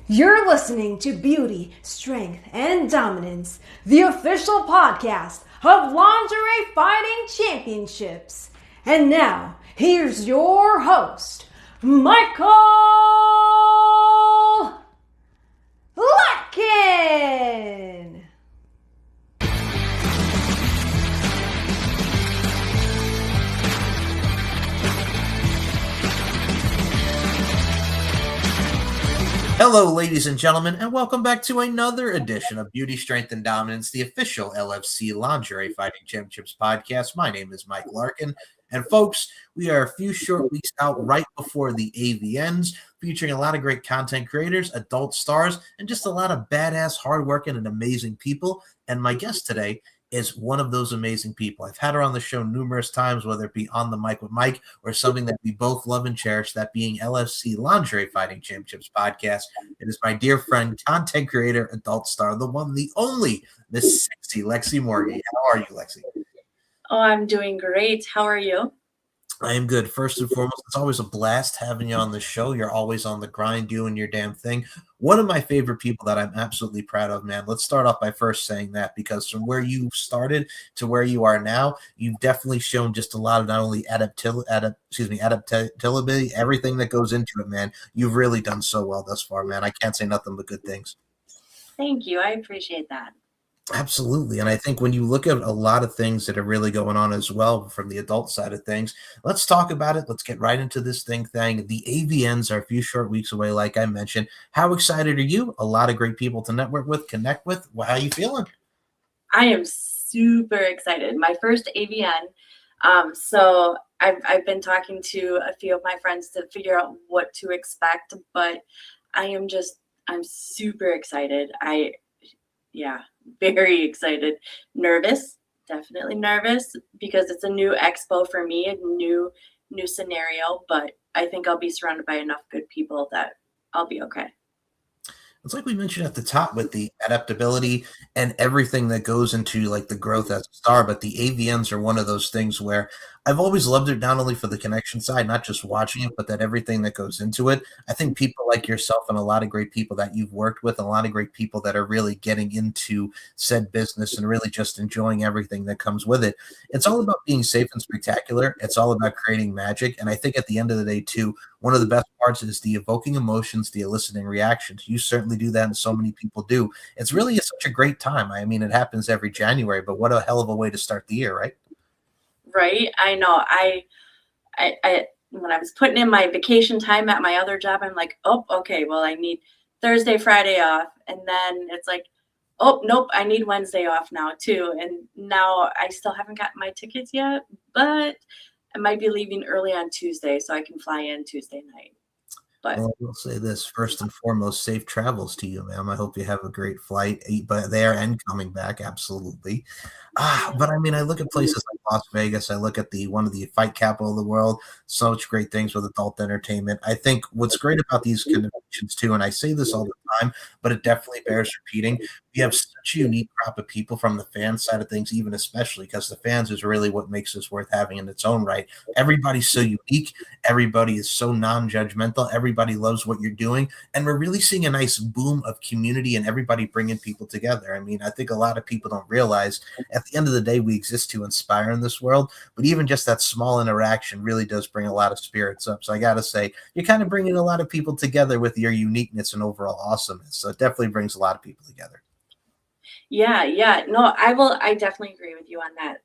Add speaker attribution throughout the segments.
Speaker 1: You're listening to Beauty, Strength, and Dominance, the official podcast of Lingerie Fighting Championships. And now, here's your host, Michael Larkin.
Speaker 2: Hello, ladies and gentlemen, and welcome back to another edition of Beauty, Strength, and Dominance, the official LFC Lingerie Fighting Championships podcast. My name is Mike Larkin, and folks, we are a few short weeks out right before the AVNs, featuring a lot of great content creators, adult stars, and just a lot of badass, hardworking, and amazing people. And my guest today is one of those amazing people. I've had her on the show numerous times, whether it be on the mic with Mike or something that we both love and cherish, that being LFC Lingerie Fighting Championships podcast. It is my dear friend, content creator, adult star, the one, the only, Miss Sexy Lexy Morgan. How are you, Lexy?
Speaker 3: Oh, I'm doing great. How are you?
Speaker 2: I am good. First and foremost, it's always a blast having you on the show. You're always on the grind, doing your damn thing. One of my favorite people that I'm absolutely proud of, man. Let's start off by first saying that, because from where you started to where you are now, you've definitely shown just a lot of not only adaptability, everything that goes into it, man. You've really done so well thus far, man. I can't say nothing but good things.
Speaker 3: Thank you. I appreciate that.
Speaker 2: Absolutely. And I think when you look at a lot of things that are really going on as well from the adult side of things, let's talk about it. Let's get right into this thing. The AVNs are a few short weeks away, like I mentioned. How excited are you? A lot of great people to network with, connect with. Well, how are you feeling?
Speaker 3: I am super excited. My first AVN. So I've been talking to a few of my friends to figure out what to expect, but I'm super excited. Very excited. Nervous, definitely nervous, because it's a new expo for me, a new scenario, but I think I'll be surrounded by enough good people that I'll be okay.
Speaker 2: It's like we mentioned at the top with the adaptability and everything that goes into like the growth as a star, but the AVNs are one of those things where I've always loved it, not only for the connection side, not just watching it, but that everything that goes into it. I think people like yourself and a lot of great people that you've worked with, and a lot of great people that are really getting into said business and really just enjoying everything that comes with it. It's all about being safe and spectacular. It's all about creating magic. And I think at the end of the day, too, one of the best parts is the evoking emotions, the eliciting reactions. You certainly do that, and so many people do. It's really such a great time. I mean, it happens every January, but what a hell of a way to start the year, right?
Speaker 3: Right. I know. I when I was putting in my vacation time at my other job, I'm like, oh, okay, well, I need Thursday, Friday off. And then it's like, oh, nope, I need Wednesday off now too. And now I still haven't gotten my tickets yet, but I might be leaving early on Tuesday so I can fly in Tuesday night. But
Speaker 2: Well, I will say this first and foremost: safe travels to you, ma'am. I hope you have a great flight, but there and coming back, absolutely. But I mean, I look at places like Las Vegas. I look at the one of the fight capital of the world. Such great things with adult entertainment. I think what's great about these conventions too, and I say this all the time, but it definitely bears repeating. We have such a unique crop of people from the fan side of things, even especially because the fans is really what makes this worth having in its own right. Everybody's so unique. Everybody is so non-judgmental. Everybody loves what you're doing. And we're really seeing a nice boom of community and everybody bringing people together. I mean, I think a lot of people don't realize at the end of the day, we exist to inspire in this world. But even just that small interaction really does bring a lot of spirits up. So I got to say, you're kind of bringing a lot of people together with your uniqueness and overall awesomeness. So it definitely brings a lot of people together.
Speaker 3: yeah. No, I definitely agree with you on that.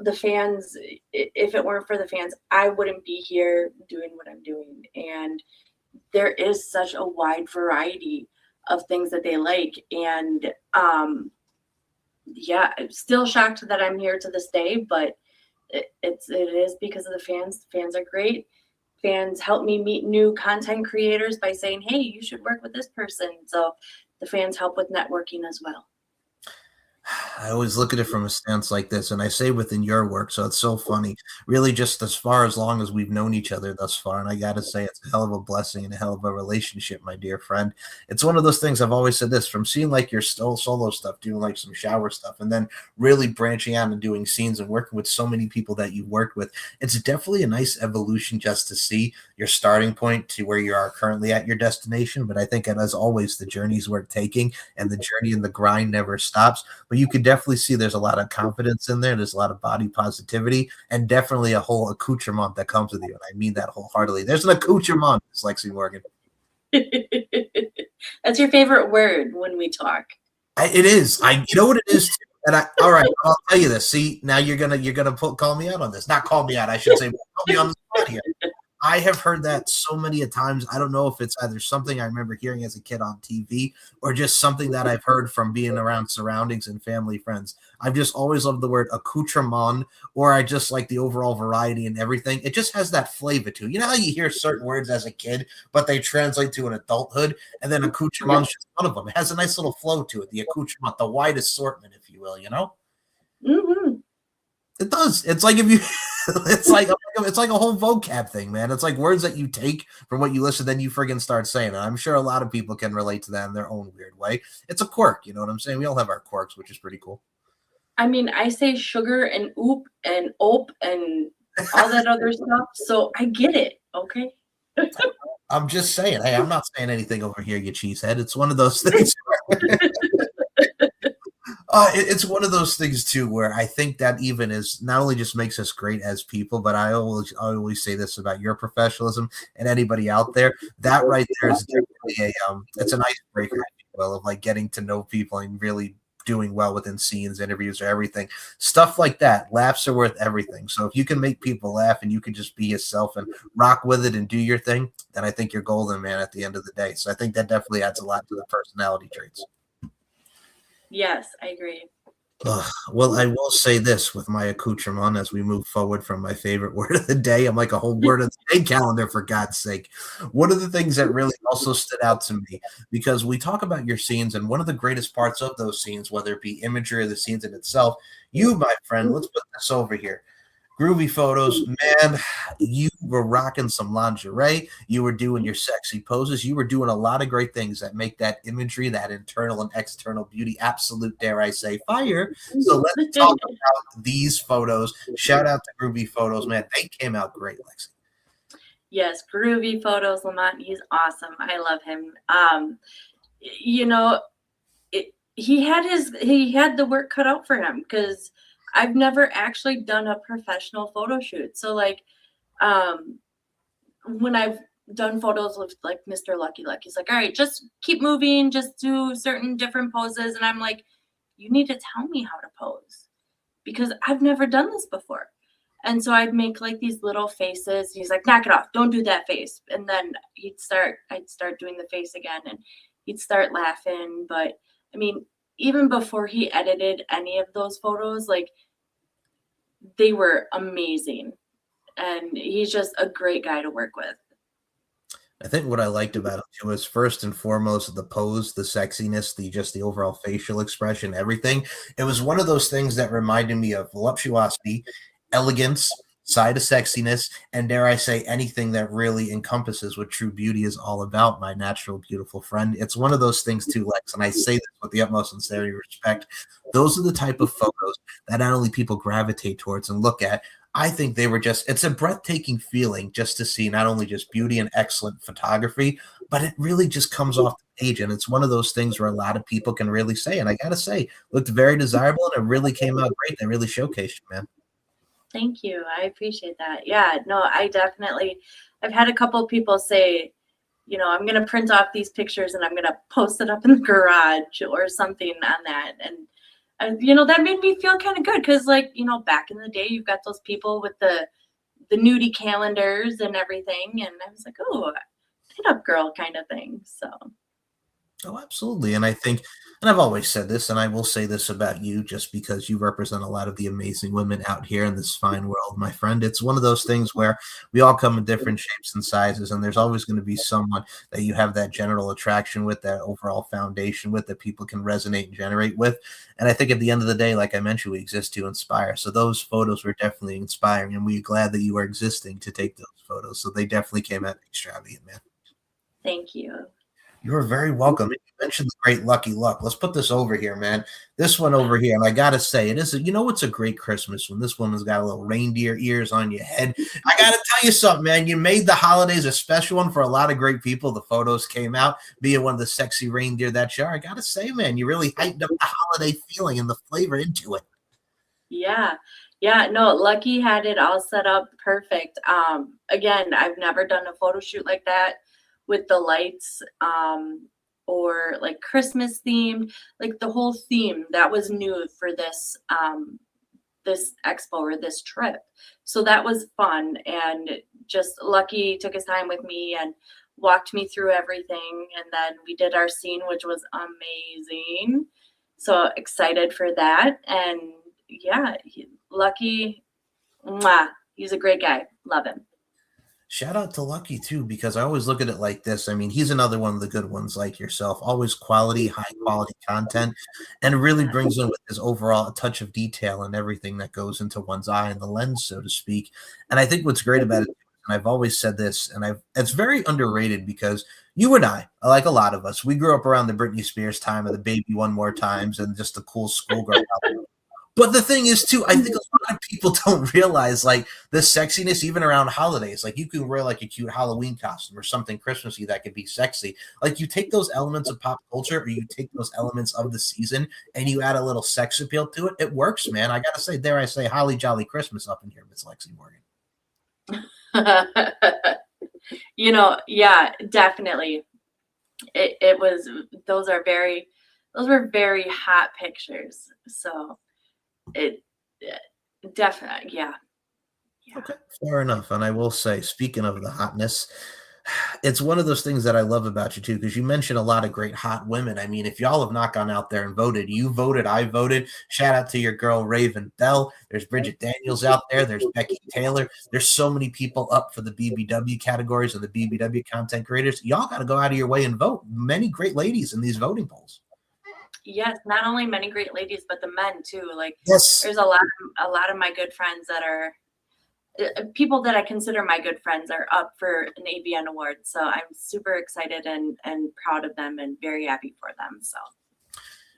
Speaker 3: The fans, if it weren't for the fans, I wouldn't be here doing what I'm doing. And there is such a wide variety of things that they like. And I'm still shocked that I'm here to this day, but it is because of the fans. Fans are great. Fans help me meet new content creators by saying, hey, you should work with this person. So the fans help with networking as well.
Speaker 2: I always look at it from a stance like this, and I say within your work, so it's so funny. Really, just as long as we've known each other thus far, and I got to say, it's a hell of a blessing and a hell of a relationship, my dear friend. It's one of those things I've always said this from seeing like your solo stuff, doing like some shower stuff, and then really branching out and doing scenes and working with so many people that you worked with. It's definitely a nice evolution just to see your starting point to where you are currently at your destination. But I think, as always, the journey's worth taking, and the journey and the grind never stops. But you could definitely see there's a lot of confidence in there. There's a lot of body positivity, and definitely a whole accoutrement that comes with you. And I mean that wholeheartedly. There's an accoutrement, Miss Lexy Morgan.
Speaker 3: That's your favorite word when we talk.
Speaker 2: It is. You know what it is too? And all right, I'll tell you this. See, now you're gonna call me out on this. Not call me out, I should say. Call me on the spot here. I have heard that so many a times. I don't know if it's either something I remember hearing as a kid on TV or just something that I've heard from being around surroundings and family friends. I've just always loved the word accoutrement, or I just like the overall variety and everything. It just has that flavor to it. You know how you hear certain words as a kid, but they translate to an adulthood, and then accoutrement is just one of them. It has a nice little flow to it. The accoutrement, the wide assortment, if you will, you know?
Speaker 3: Mm-hmm.
Speaker 2: It does. It's like if you it's like a whole vocab thing, man. It's like words that you take from what you listen, then you friggin' start saying it. I'm sure a lot of people can relate to that in their own weird way. It's a quirk, you know what I'm saying? We all have our quirks, which is pretty cool.
Speaker 3: I mean, I say sugar and oop and ope and all that other stuff, so I get it, okay?
Speaker 2: I'm just saying, hey, I'm not saying anything over here, you cheesehead. It's one of those things. It's one of those things too, where I think that even is not only just makes us great as people, but I always say this about your professionalism and anybody out there. That right there is definitely it's an icebreaker, if you will, of like getting to know people and really doing well within scenes, interviews, or everything. Stuff like that. Laughs are worth everything. So if you can make people laugh and you can just be yourself and rock with it and do your thing, then I think you're golden, man, at the end of the day. So I think that definitely adds a lot to the personality traits.
Speaker 3: Yes, I agree.
Speaker 2: Well, I will say this with my accoutrement as we move forward from my favorite word of the day. I'm like a whole word of the day calendar, for God's sake. One of the things that really also stood out to me, because we talk about your scenes, and one of the greatest parts of those scenes, whether it be imagery or the scenes in itself, you, my friend, let's put this over here. Groovy photos, man. You were rocking some lingerie. You were doing your sexy poses. You were doing a lot of great things that make that imagery, that internal and external beauty, absolute, dare I say, fire. So let's talk about these photos. Shout out to Groovy Photos, man. They came out great, Lexi.
Speaker 3: Yes, groovy photos, Lamont. He's awesome. I love him. You know, he had the work cut out for him because I've never actually done a professional photo shoot. So like, when I've done photos with like Mr. Lucky Luck, he's like, all right, just keep moving, just do certain different poses. And I'm like, you need to tell me how to pose because I've never done this before. And so I'd make like these little faces. He's like, knock it off. Don't do that face. And then I'd start doing the face again and he'd start laughing. But I mean, even before he edited any of those photos, like they were amazing. And he's just a great guy to work with.
Speaker 2: I think what I liked about him too was first and foremost the pose, the sexiness, the overall facial expression, everything. It was one of those things that reminded me of voluptuosity, elegance, side of sexiness, and dare I say anything that really encompasses what true beauty is all about, my natural beautiful friend. It's one of those things too, Lex, and I say this with the utmost sincerity and respect. Those are the type of photos that not only people gravitate towards and look at, I think they were it's a breathtaking feeling just to see not only just beauty and excellent photography, but it really just comes off the page. And it's one of those things where a lot of people can really say, and I got to say, looked very desirable and it really came out great. They really showcased you, man.
Speaker 3: Thank you. I appreciate that. Yeah, no, I've had a couple of people say, you know, I'm going to print off these pictures and I'm going to post it up in the garage or something on that. And you know, that made me feel kind of good because, like, you know, back in the day, you've got those people with the nudie calendars and everything. And I was like, oh, pin up girl kind of thing. So
Speaker 2: Oh, absolutely. And I think, and I've always said this, and I will say this about you just because you represent a lot of the amazing women out here in this fine world, my friend. It's one of those things where we all come in different shapes and sizes, and there's always going to be someone that you have that general attraction with, that overall foundation with, that people can resonate and generate with. And I think at the end of the day, like I mentioned, we exist to inspire. So those photos were definitely inspiring, and we're glad that you are existing to take those photos. So they definitely came out extravagant, man.
Speaker 3: Thank you.
Speaker 2: You're very welcome. You mentioned the great Lucky Luck. Let's put this over here, man. This one over here, and I gotta say, it is. It's a great Christmas when this woman's got a little reindeer ears on your head. I gotta tell you something, man. You made the holidays a special one for a lot of great people. The photos came out, being one of the sexy reindeer that you are. I gotta say, man, you really heightened up the holiday feeling and the flavor into it.
Speaker 3: Yeah. Yeah, no, Lucky had it all set up perfect. Again, I've never done a photo shoot like that with the lights, or like Christmas themed, like the whole theme that was new for this expo or this trip. So that was fun, and just Lucky took his time with me and walked me through everything, and then we did our scene, which was amazing. So excited for that. And yeah, Lucky, mwah, he's a great guy. Love him.
Speaker 2: Shout out to Lucky too, because I always look at it like this. I mean, he's another one of the good ones like yourself. Always quality, high quality content, and really
Speaker 3: Yeah.
Speaker 2: brings in with his overall touch of detail and everything that goes into one's eye and the lens, so to speak. And I think what's great about it, and I've always said this, and it's very underrated because you and I, like a lot of us, we grew up around the Britney Spears time of the Baby One More Times and just the cool schoolgirl. But the thing is, too, I think a lot of people don't realize like the sexiness even around holidays. Like you can wear like a cute Halloween costume or something Christmassy that could be sexy. Like you take those elements of pop culture or you take those elements of the season and you add a little sex appeal to it. It works, man. I gotta say, dare I say, holly jolly Christmas up in here, Miss Lexy Morgan.
Speaker 3: Yeah, definitely. It was, those were very hot pictures. So it definitely, yeah.
Speaker 2: Okay, fair enough. And I will say, speaking of the hotness, it's one of those things that I love about you too, because you mentioned a lot of great hot women. I mean, if y'all have not gone out there and voted, you voted, I voted. Shout out to your girl Raven Bell. There's Bridget Daniels out there. There's Becky Taylor. There's so many people up for the BBW categories and the BBW content creators. Y'all got to go out of your way and vote. Many great ladies in these voting polls.
Speaker 3: Yes, not only many great ladies, but the men too. Like
Speaker 2: Yes.
Speaker 3: there's a lot of my good friends that are people that I consider my good friends are up for an ABN award. So I'm super excited and proud of them and very happy for them. So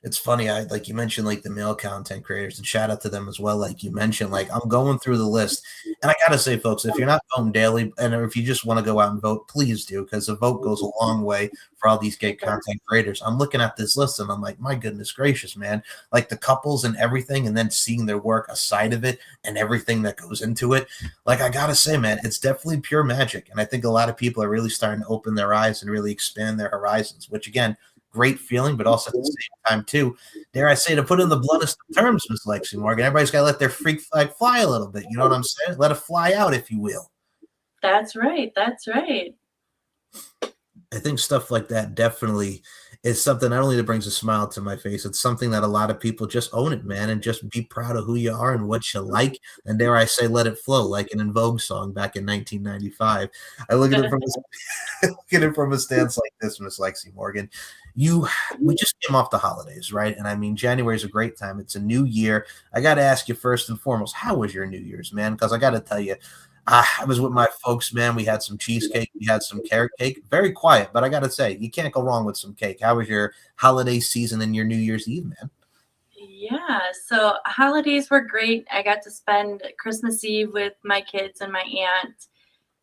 Speaker 2: it's funny. I like you mentioned like the male content creators and shout out to them as well. Like you mentioned, like I'm going through the list and I gotta say, folks, if you're not voting daily and if you just want to go out and vote, please do because the vote goes a long way for all these gay content creators. I'm looking at this list and I'm like, my goodness gracious, man, like the couples and everything, and then seeing their work aside of it and everything that goes into it. Like I gotta say, man, it's definitely pure magic. And I think a lot of people are really starting to open their eyes and really expand their horizons, which again, great feeling, but also at the same time, too, dare I say, to put in the bluntest of terms, Miss Lexi Morgan, everybody's got to let their freak flag fly a little bit. You know what I'm saying? Let it fly out, if you will.
Speaker 3: that's right. That's right.
Speaker 2: I think stuff like that definitely is something not only that brings a smile to my face, it's something that a lot of people just own it, man, and just be proud of who you are and what you like. And dare I say, let it flow, like an En Vogue song back in 1995. I look at it from a stance like this, Miss Lexi Morgan. We just came off the holidays, right? And I mean, January is a great time. It's a new year. I got to ask you first and foremost, how was your New Year's, man? Because I got to tell you, I was with my folks, man. We had some cheesecake. We had some carrot cake. Very quiet, but I got to say, you can't go wrong with some cake. How was your holiday season and your New Year's Eve, man?
Speaker 3: Yeah, so holidays were great. I got to spend Christmas Eve with my kids and my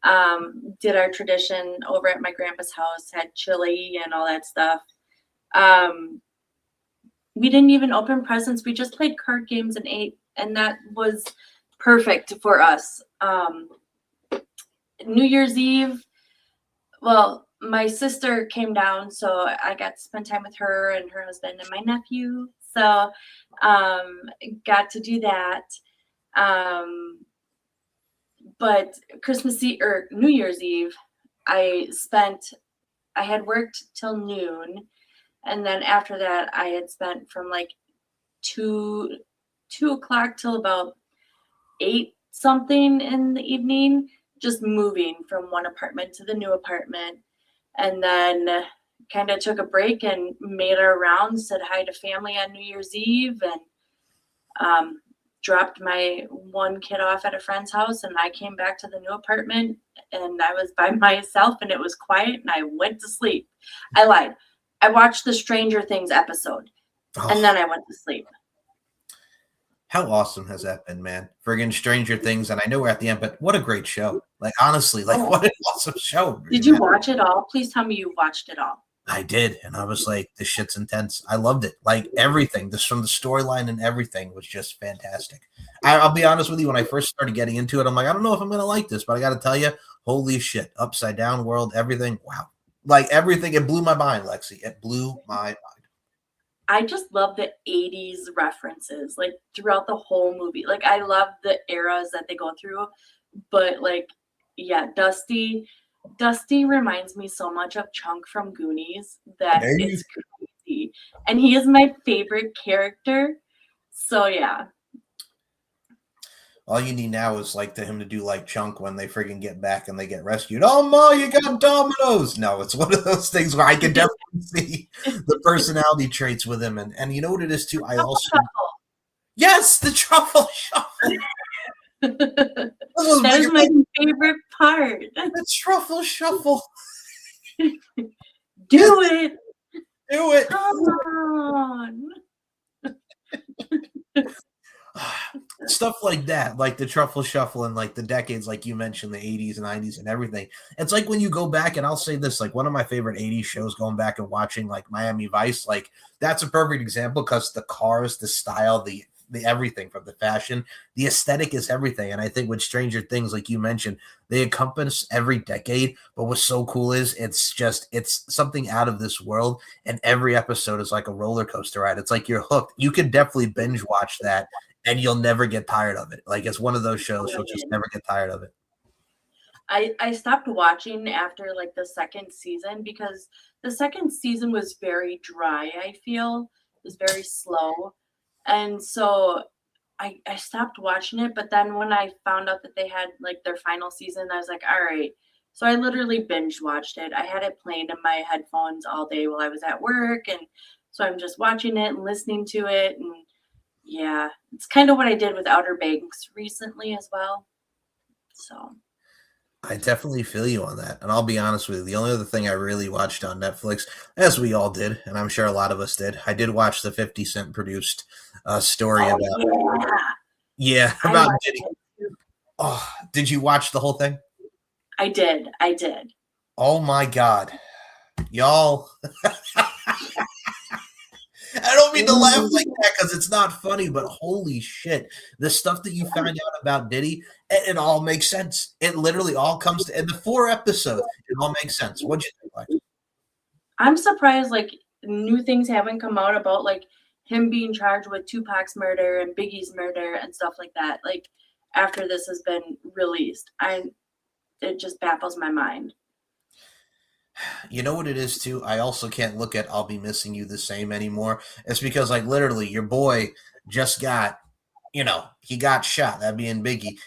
Speaker 3: aunt. Did our tradition over at my grandpa's house, had chili and all that stuff. We didn't even open presents. We just played card games and ate, and that was perfect for us. New Year's Eve, well, my sister came down, so I got to spend time with her and her husband and my nephew. So got to do that. But Christmas Eve or New Year's Eve, I had worked till noon, And then after that, I had spent from like 2 o'clock till about 8 something in the evening, just moving from one apartment to the new apartment. And then kind of took a break and made our rounds, said hi to family on New Year's Eve, and dropped my one kid off at a friend's house. And I came back to the new apartment and I was by myself and it was quiet and I went to sleep. I lied. I watched the Stranger Things episode and then I went to sleep.
Speaker 2: How awesome has that been, man? Friggin' Stranger Things, and I know we're at the end, but what a great show. Like, honestly, like, what an awesome show.
Speaker 3: Did you watch it all? Please tell me you watched it all.
Speaker 2: I did, and I was like, this shit's intense. I loved it. Like, everything, this from the storyline and everything was just fantastic. I'll be honest with you, when I first started getting into it, I'm like, I don't know if I'm going to like this, but I got to tell you, holy shit, upside down world, everything, wow. Like, everything, it blew my mind, Lexy. It blew my mind.
Speaker 3: I just love the 80s references, like throughout the whole movie. Like I love the eras that they go through, but like, yeah, Dusty reminds me so much of Chunk from Goonies that it's crazy. And he is my favorite character. So yeah.
Speaker 2: All you need now is like him to do like Chunk when they friggin' get back and they get rescued. Oh, Ma, you got dominoes. No, it's one of those things where I can definitely see the personality traits with him. And you know what it is too? I also yes, the truffle shuffle.
Speaker 3: That is my favorite part.
Speaker 2: The truffle shuffle.
Speaker 3: Do it.
Speaker 2: Do it.
Speaker 3: Come on.
Speaker 2: Stuff like that, like the truffle shuffle and like the decades, like you mentioned, the 80s and 90s and everything. It's like when you go back, and I'll say this, like one of my favorite 80s shows, going back and watching like Miami Vice, like that's a perfect example because the cars, the style, the everything from the fashion, the aesthetic is everything. And I think with Stranger Things, like you mentioned, they encompass every decade. But what's so cool is it's something out of this world. And every episode is like a roller coaster ride. It's like you're hooked. You can definitely binge watch that and you'll never get tired of it. Like it's one of those shows you'll just never get tired of it.
Speaker 3: I stopped watching after like the second season because the second season was very dry. I feel it was very slow. And so I stopped watching it. But then when I found out that they had like their final season, I was like, all right. So I literally binge watched it. I had it playing in my headphones all day while I was at work. And so I'm just watching it and listening to it. And yeah, it's kind of what I did with Outer Banks recently as well. So
Speaker 2: I definitely feel you on that. And I'll be honest with you, the only other thing I really watched on Netflix, as we all did, and I'm sure a lot of us did, I did watch the 50 Cent produced story about about Diddy. Oh, did you watch the whole thing?
Speaker 3: I did.
Speaker 2: Oh my God. Y'all. I don't mean to laugh like that because it's not funny, but holy shit. The stuff that you find out about Diddy, it all makes sense. It literally all comes to, in the 4 episodes, it all makes sense. What'd you think, Lex?
Speaker 3: I'm surprised like new things haven't come out about like him being charged with Tupac's murder and Biggie's murder and stuff like that. Like after this has been released, it just baffles my mind.
Speaker 2: You know what it is too? I also can't look at I'll Be Missing You the same anymore. It's because like literally your boy just got, he got shot, that being Biggie.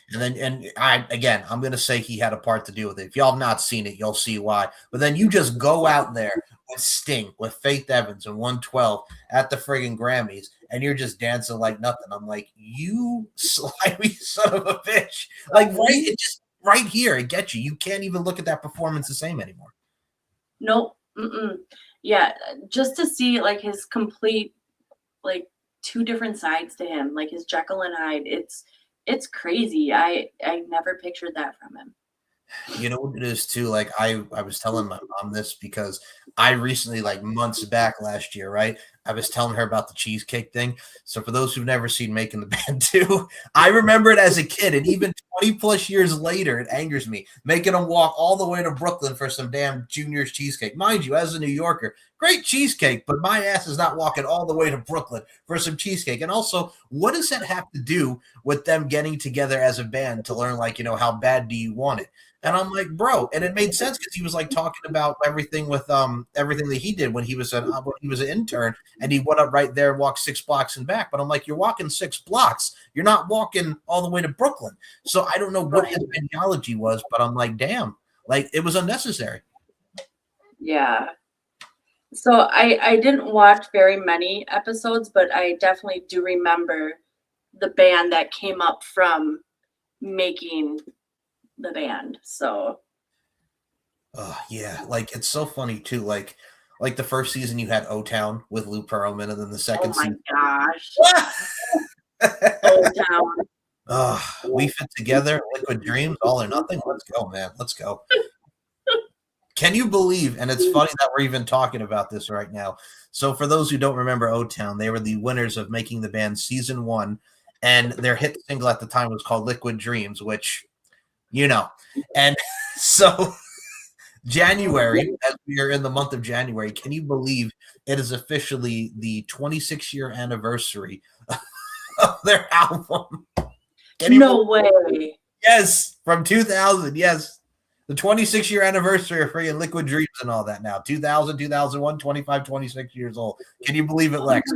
Speaker 2: I'm gonna say he had a part to do with it. If y'all have not seen it, you'll see why. But then you just go out there with Sting, with Faith Evans and 112 at the friggin' Grammys, and you're just dancing like nothing. I'm like, you slimy son of a bitch. Like right here, it gets you. You can't even look at that performance the same anymore.
Speaker 3: Nope. Yeah, just to see like his complete, like 2 different sides to him, like his Jekyll and Hyde. It's crazy. I never pictured that from him.
Speaker 2: You know what it is too? Like I was telling my mom this because I recently, like months back last year, right? I was telling her about the cheesecake thing. So for those who've never seen Making the Band 2, I remember it as a kid, and even 20 plus years later, it angers me, making them walk all the way to Brooklyn for some damn Junior's cheesecake. Mind you, as a New Yorker, great cheesecake, but my ass is not walking all the way to Brooklyn for some cheesecake. And also, what does that have to do with them getting together as a band to learn, like, how bad do you want it? And I'm like, bro, and it made sense because he was like talking about everything with everything that he did when he was an intern, and he went up right there and walked 6 blocks and back. But I'm like, you're walking 6 blocks, you're not walking all the way to Brooklyn. So I don't know what his ideology was, but I'm like, damn, like it was unnecessary.
Speaker 3: Yeah. So I didn't watch very many episodes, but I definitely do remember the band that came up from making the band. So
Speaker 2: yeah, like it's so funny too. Like the first season you had O-Town with Lou Pearlman, and then the second season.
Speaker 3: Gosh. O-Town.
Speaker 2: We Fit Together, Liquid Dreams, All or Nothing. Let's go, man. Let's go. Can you believe, and it's funny that we're even talking about this right now. So for those who don't remember O-Town, they were the winners of Making the Band season 1, and their hit single at the time was called Liquid Dreams, which, and so January, as we are in the month of January, can you believe it is officially the 26-year anniversary of their album?
Speaker 3: No way.
Speaker 2: Yes, from 2000, yes. The 26-year anniversary of freaking Liquid Dreams and all that now. 2000, 2001, 25, 26 years old. Can you believe it, Lex?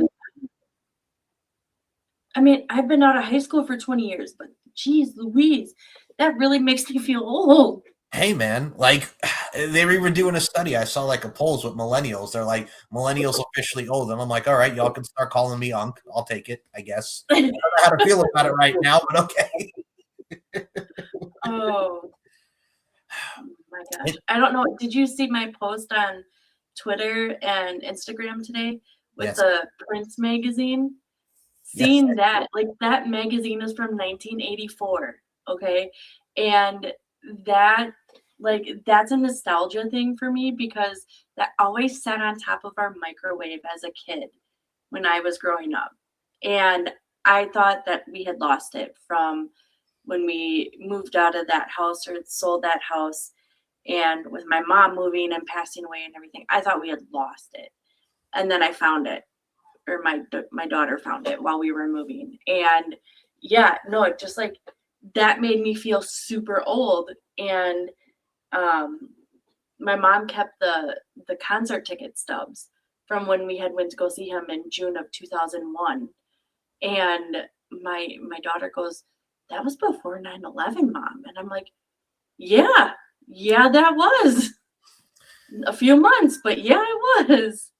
Speaker 3: I mean, I've been out of high school for 20 years, but geez Louise, that really makes me feel old.
Speaker 2: Hey, man, like they were even doing a study. I saw like a polls with millennials. They're like, millennials officially old. And I'm like, all right, y'all can start calling me Unc. I'll take it, I guess. I don't know how to feel about it right now, but okay.
Speaker 3: Oh my gosh. I don't know. Did you see my post on Twitter and Instagram today with the Prince magazine? Seeing that, like that magazine is from 1984. Okay. And that, like, that's a nostalgia thing for me because that always sat on top of our microwave as a kid when I was growing up. And I thought that we had lost it from when we moved out of that house or sold that house. And with my mom moving and passing away and everything, I thought we had lost it. And then I found it, or my daughter found it while we were moving. And yeah, no, it just like, that made me feel super old. And my mom kept the concert ticket stubs from when we had went to go see him in June of 2001. And my daughter goes, that was before 9/11, Mom. And I'm like, yeah, that was a few months, but yeah, it was.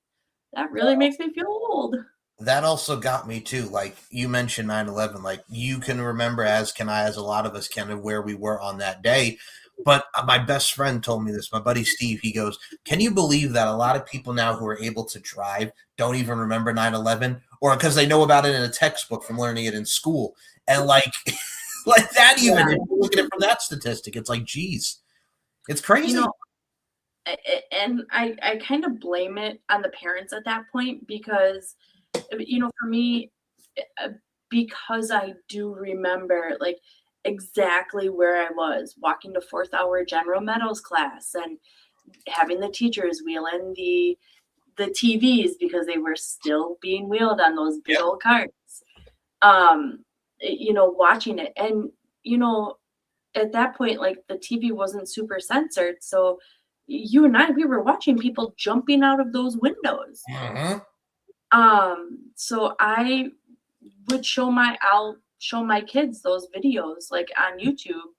Speaker 3: That really makes me feel old.
Speaker 2: That also got me too. Like you mentioned 9/11, like you can remember, as can I, as a lot of us can, of where we were on that day. But my best friend told me this, my buddy Steve, he goes, can you believe that a lot of people now who are able to drive don't even remember 9/11, or because they know about it in a textbook from learning it in school? And like, like that, even if you look at it from that statistic, it's like, geez, it's crazy.
Speaker 3: And I kind of blame it on the parents at that point because, for me, because I do remember like exactly where I was walking to 4th hour General Meadows class and having the teachers wheel in the TVs because they were still being wheeled on those big old carts. Watching it. And, at that point, like the TV wasn't super censored. So you and I, we were watching people jumping out of those windows.
Speaker 2: Uh-huh.
Speaker 3: So I would I'll show my kids those videos like on YouTube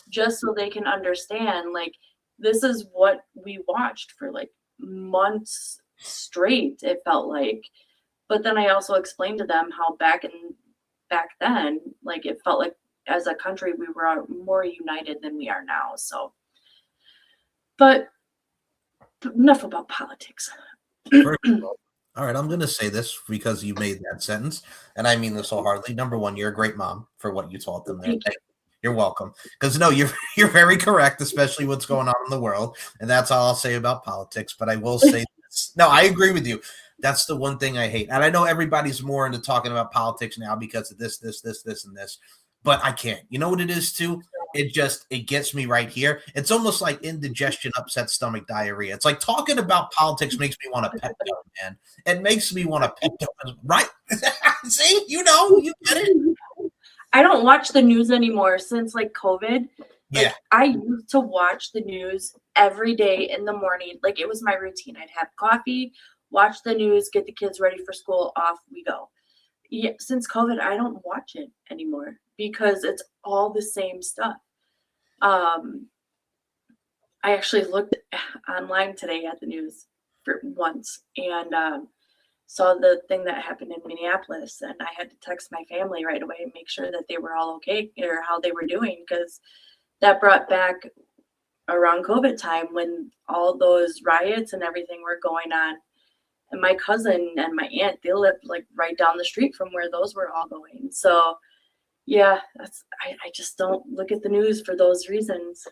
Speaker 3: just so they can understand, like, this is what we watched for like months straight, it felt like. But then I also explained to them how back then, like, it felt like as a country we were more united than we are now. So, but enough about politics.
Speaker 2: All right, I'm going to say this because you made that sentence, and I mean this wholeheartedly. Number one, you're a great mom for what you taught them there. You're welcome. Because no, you're very correct, especially what's going on in the world, and that's all I'll say about politics. But I will say this. No, I agree with you. That's the one thing I hate. And I know everybody's more into talking about politics now because of this, and this, but I can't. You know what it is too? It gets me right here. It's almost like indigestion, upset stomach, diarrhea. It's like talking about politics makes me want to pet them, man. It makes me want to pet them, right? See, you get it.
Speaker 3: I don't watch the news anymore since like COVID.
Speaker 2: Yeah.
Speaker 3: I used to watch the news every day in the morning. Like it was my routine. I'd have coffee, watch the news, get the kids ready for school, off we go. Yeah, since COVID, I don't watch it anymore because it's all the same stuff. I actually looked online today at the news for once and saw the thing that happened in Minneapolis, and I had to text my family right away and make sure that they were all okay or how they were doing, because that brought back around COVID time when all those riots and everything were going on. And my cousin and my aunt, they lived like right down the street from where those were all going. So yeah, I just don't look at the news for those reasons.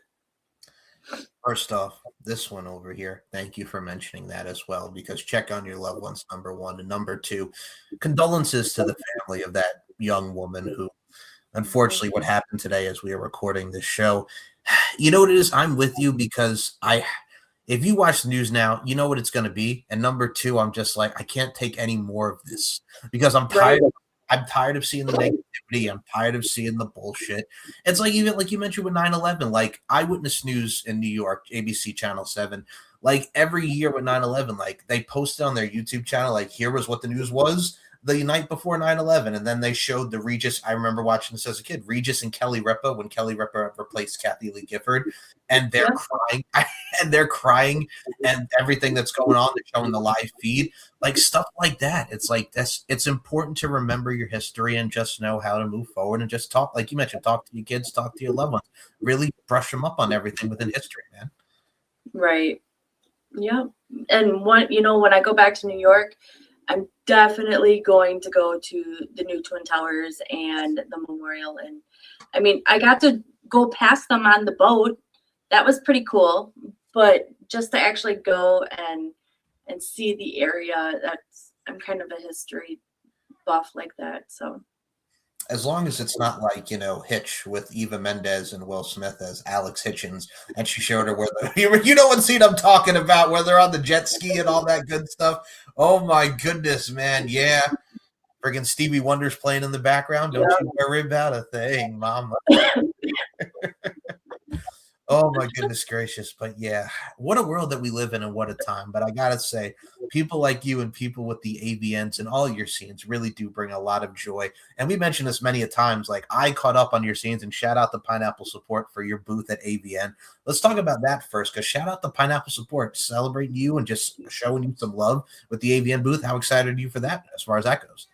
Speaker 2: First off, this one over here, thank you for mentioning that as well, because check on your loved ones, number one. And number two, condolences to the family of that young woman who, unfortunately, what happened today as we are recording this show. You know what it is? I'm with you because if you watch the news now, you know what it's going to be. And number two, I'm just like, I can't take any more of this because I'm tired. I'm tired of seeing the negativity. I'm tired of seeing the bullshit. It's like, even like you mentioned with 9/11, like Eyewitness News in New York, ABC Channel 7, like every year with 9/11, like they posted on their YouTube channel, like here was what the news was the night before 9/11. And then they showed the Regis. I remember watching this as a kid, Regis and Kelly Ripa, when Kelly Ripa replaced Kathy Lee Gifford, and they're crying and everything that's going on, they're showing the live feed, like stuff like that. It's like, it's important to remember your history and just know how to move forward and just talk, like you mentioned, talk to your kids, talk to your loved ones, really brush them up on everything within history, man.
Speaker 3: Right. Yeah. And when I go back to New York, I'm definitely going to go to the new Twin Towers and the memorial. And I mean, I got to go past them on the boat. That was pretty cool. But just to actually go and see the area, I'm kind of a history buff like that. So
Speaker 2: as long as it's not like, Hitch with Eva Mendes and Will Smith as Alex Hitchens, and she showed her where what scene I'm talking about, where they're on the jet ski and all that good stuff. Oh my goodness, man. Yeah. Friggin' Stevie Wonder's playing in the background. Don't you worry about a thing, mama. Oh my goodness gracious. But yeah, what a world that we live in and what a time. But I gotta say, people like you and people with the AVNs and all your scenes really do bring a lot of joy. And we mentioned this many a times, like I caught up on your scenes, and shout out the Pineapple Support for your booth at AVN. Let's talk about that first, because shout out the Pineapple Support, celebrating you and just showing you some love with the AVN booth. How excited are you for that as far as that goes?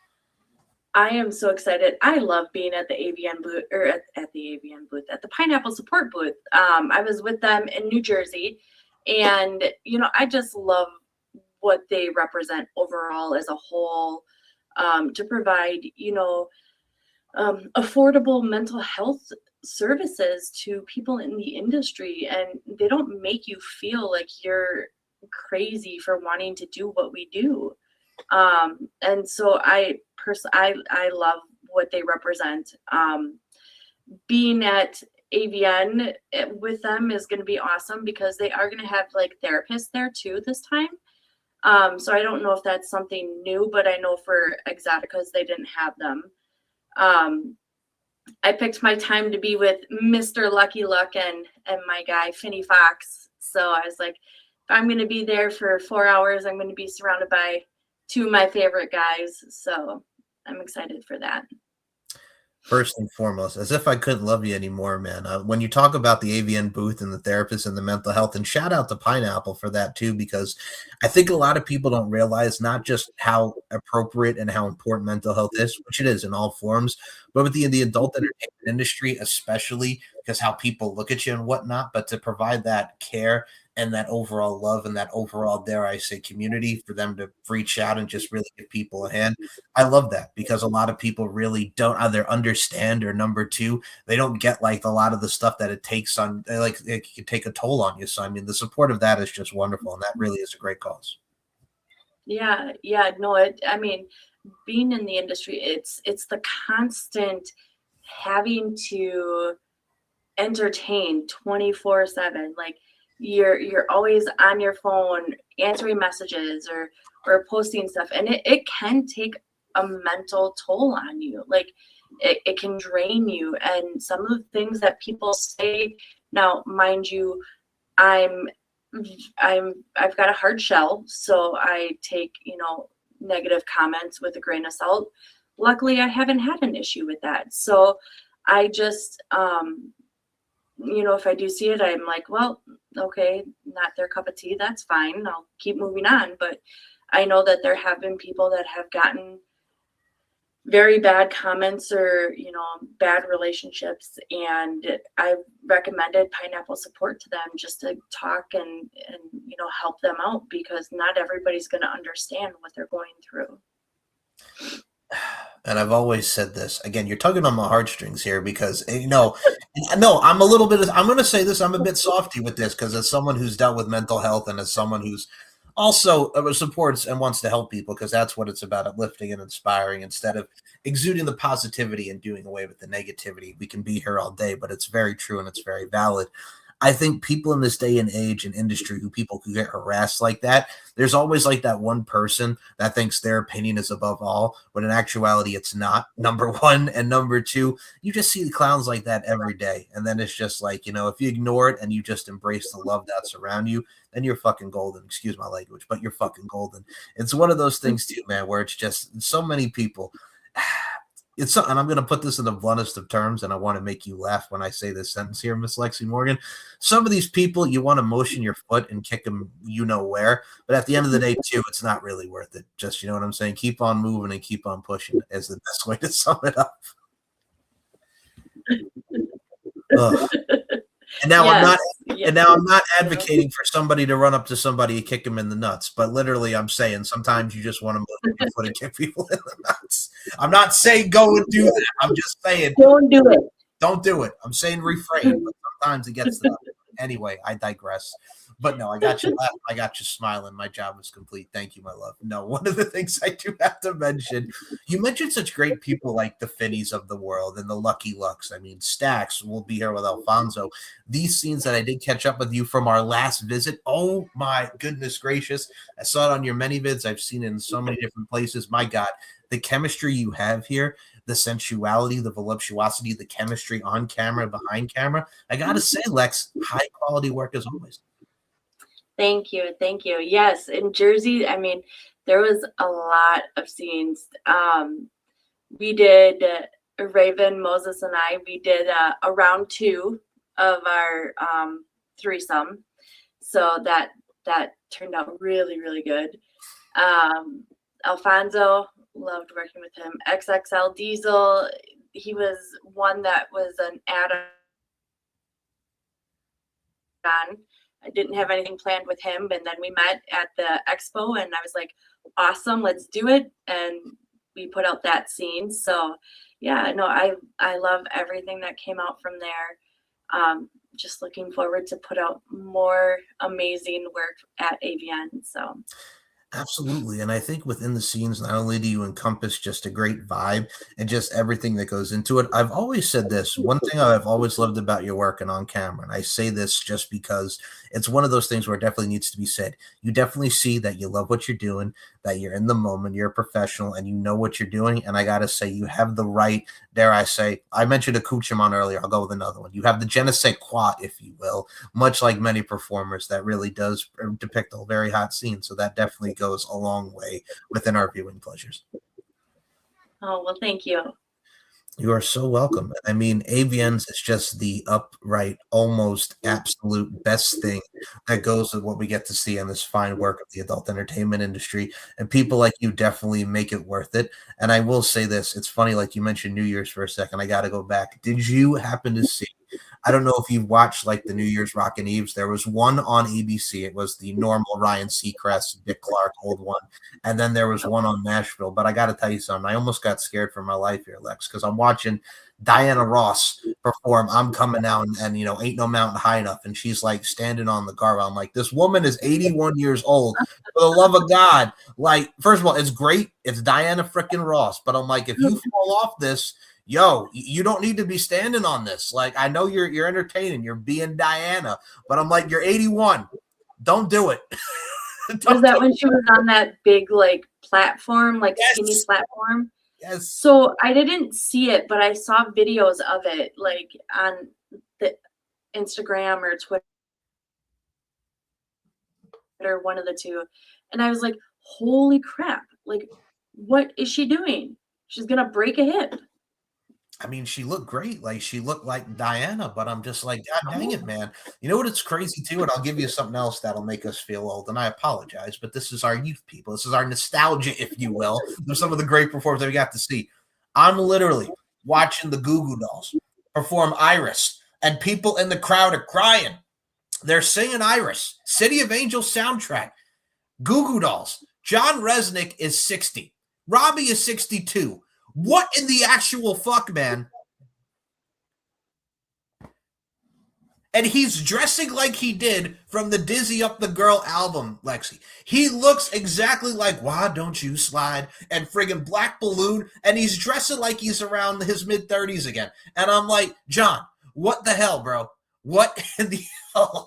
Speaker 3: I am so excited. I love being at the AVN booth, or at the AVN booth, at the Pineapple Support booth. I was with them in New Jersey, and I just love what they represent overall as a whole, to provide affordable mental health services to people in the industry, and they don't make you feel like you're crazy for wanting to do what we do. And so I love what they represent. Being at AVN with them is going to be awesome, because they are going to have like therapists there too this time. So I don't know if that's something new, but I know for Exoticas they didn't have them. I picked my time to be with Mr. Lucky Luck and my guy Finny Fox. So I was like, if I'm going to be there for 4 hours, I'm going to be surrounded by two of my favorite guys. So I'm excited for that.
Speaker 2: First and foremost, as if I couldn't love you anymore, man. When you talk about the AVN booth and the therapists and the mental health, and shout out to Pineapple for that too, because I think a lot of people don't realize not just how appropriate and how important mental health is, which it is in all forms, but with the adult entertainment industry, especially because how people look at you and whatnot, but to provide that care and that overall love and that overall, dare I say, community for them to reach out and just really give people a hand. I love that, because a lot of people really don't either understand, or number two, they don't get like a lot of the stuff that it takes on, like it can take a toll on you. So, I mean, the support of that is just wonderful, and that really is a great cause.
Speaker 3: Yeah, no, I mean, being in the industry, it's the constant having to entertain 24/7. Like you're always on your phone answering messages or posting stuff, and it can take a mental toll on you. Like it can drain you. And some of the things that people say now, mind you, I'm I've got a hard shell, so I take, negative comments with a grain of salt. Luckily, I haven't had an issue with that. So I just if I do see it, I'm like, well, okay, not their cup of tea. That's fine. I'll keep moving on. But I know that there have been people that have gotten very bad comments or, bad relationships. And I recommended Pineapple Support to them just to talk and help them out, because not everybody's going to understand what they're going through.
Speaker 2: And I've always said this. Again, you're tugging on my heartstrings here because, no, I'm a little bit, I'm going to say this, I'm a bit softy with this because as someone who's dealt with mental health and as someone who's also supports and wants to help people, because that's what it's about, uplifting and inspiring instead of exuding the positivity and doing away with the negativity. We can be here all day, but it's very true and it's very valid. I think people in this day and age and industry people who get harassed like that, there's always like that one person that thinks their opinion is above all, but in actuality, it's not, number one. And number two, you just see the clowns like that every day. And then it's just like, if you ignore it and you just embrace the love that's around you, then you're fucking golden. Excuse my language, but you're fucking golden. It's one of those things too, man, where it's just so many people. And I'm going to put this in the bluntest of terms, and I want to make you laugh when I say this sentence here, Miss Lexy Morgan. Some of these people, you want to motion your foot and kick them where, but at the end of the day, too, it's not really worth it. Just, you know what I'm saying? Keep on moving and keep on pushing is the best way to sum it up. And now I'm not advocating for somebody to run up to somebody and kick them in the nuts, but literally I'm saying sometimes you just want to move your foot and kick people in the nuts. I'm not saying go and do that. I'm just saying
Speaker 3: don't do it.
Speaker 2: Don't do it. I'm saying refrain, but sometimes it gets to that. Anyway, I digress. But no, I got you laughing. I got you smiling. My job is complete. Thank you, my love. No, one of the things I do have to mention, you mentioned such great people like the Finneys of the world and the Lucky Lucks. I mean, Stacks will be here with Alfonso. These scenes that I did catch up with you from our last visit. Oh my goodness gracious. I saw it on your many vids. I've seen it in so many different places. My God, the chemistry you have here, the sensuality, the voluptuosity, the chemistry on camera, behind camera. I got to say, Lex, high quality work as always.
Speaker 3: Thank you. Yes, in Jersey, I mean, there was a lot of scenes. We did, Raven, Moses, and I, we did a round 2 of our threesome. So that turned out really, really good. Alfonso, loved working with him. XXL Diesel, he was one that was an add-on. I didn't have anything planned with him, and then we met at the expo, and I was like, awesome, let's do it. And we put out that scene. So yeah, no, I love everything that came out from there. Just looking forward to put out more amazing work at AVN. So
Speaker 2: absolutely. And I think within the scenes, not only do you encompass just a great vibe and just everything that goes into it, I've always said this, one thing I've always loved about your work and on camera, and I say this just because it's one of those things where it definitely needs to be said. You definitely see that you love what you're doing, that you're in the moment, you're a professional, and you know what you're doing. And I got to say, you have the right, dare I say, I mentioned accoutrement earlier, I'll go with another one. You have the je ne sais quoi, if you will, much like many performers, that really does depict a very hot scene. So that definitely goes a long way within our viewing pleasures.
Speaker 3: Oh, well, thank you.
Speaker 2: You are so welcome. I mean, AVNs is just the upright, almost absolute best thing that goes with what we get to see on this fine work of the adult entertainment industry. And people like you definitely make it worth it. And I will say this, it's funny, like you mentioned New Year's for a second. I got to go back. Did you happen to see, I don't know if you watched like the New Year's Rockin' Eves. There was one on ABC. It was the normal Ryan Seacrest, Dick Clark, old one. And then there was one on Nashville. But I got to tell you something. I almost got scared for my life here, Lex, because I'm watching Diana Ross perform I'm Coming Out and you know, Ain't No Mountain High Enough. And she's like standing on the guardrail. I'm like, this woman is 81 years old. For the love of God. Like, first of all, it's great. It's Diana freaking Ross. But I'm like, if you fall off this, yo, you don't need to be standing on this. Like, I know you're entertaining. You're being Diana. But I'm like, you're 81. Don't do it.
Speaker 3: Was that when she was on that big like platform, like skinny platform?
Speaker 2: Yes.
Speaker 3: So I didn't see it, but I saw videos of it like on the Instagram or Twitter, one of the two. And I was like, holy crap. Like, what is she doing? She's going to break a hip.
Speaker 2: I mean, she looked great. Like, she looked like Diana, but I'm just like, God dang it, man. You know what? It's crazy, too. And I'll give you something else that'll make us feel old. And I apologize, but this is our youth, people. This is our nostalgia, if you will. There's some of the great performances that we got to see. I'm literally watching the Goo Goo Dolls perform Iris, and people in the crowd are crying. They're singing Iris, City of Angels soundtrack. Goo Goo Dolls. John Resnick is 60. Robbie is 62. What in the actual fuck, man? And he's dressing like he did from the Dizzy Up the Girl album, Lexy. He looks exactly like Why Don't You Slide and friggin' Black Balloon, and he's dressing like he's around his mid-30s again. And I'm like, John, what the hell, bro? What in the hell?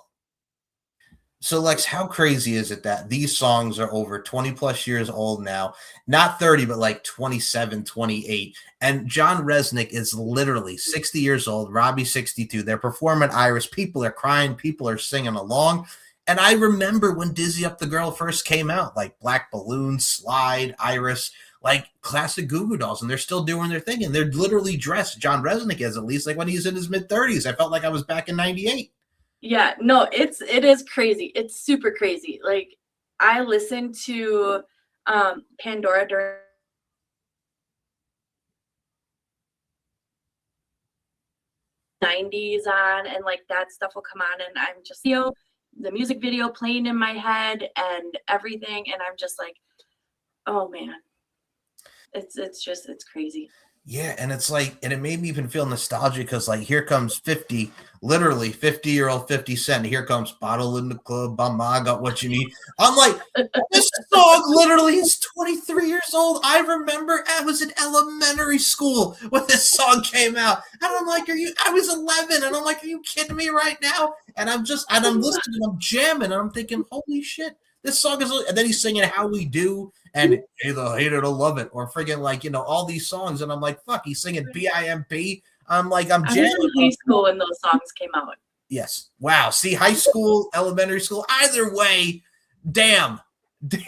Speaker 2: So, Lex, how crazy is it that these songs are over 20 plus years old now? Not 30, but like 27, 28. And John Resnick is literally 60 years old. Robbie, 62. They're performing Iris. People are crying. People are singing along. And I remember when Dizzy Up the Girl first came out, like Black Balloon, Slide, Iris, like classic Goo Goo Dolls. And they're still doing their thing. And they're literally dressed. John Resnick is, at least, like when he's in his mid-30s. I felt like I was back in 98.
Speaker 3: Yeah, no, it is crazy. It's super crazy. Like, I listened to Pandora during '90s on, and like that stuff will come on, and I'm just, you know, the music video playing in my head and everything, and I'm just like, oh man, it's crazy.
Speaker 2: Yeah, and it's like, and it made me even feel nostalgic because, like, here comes 50, literally 50-year-old 50 Cent. Here comes Bottle in the Club, Mama, I Got What You Need. I'm like, this song literally is 23 years old. I remember I was in elementary school when this song came out. And I'm like, I was 11. And I'm like, are you kidding me right now? And I'm listening, I'm jamming, and I'm thinking, holy shit. This song is, and then he's singing How We Do and Either Hate It or Love It, or friggin' like, you know, all these songs. And I'm like, fuck, he's singing BIMP. I'm like, I'm jamming.
Speaker 3: I was in high school when those songs came out.
Speaker 2: Yes. Wow. See, high school, elementary school, either way, damn. But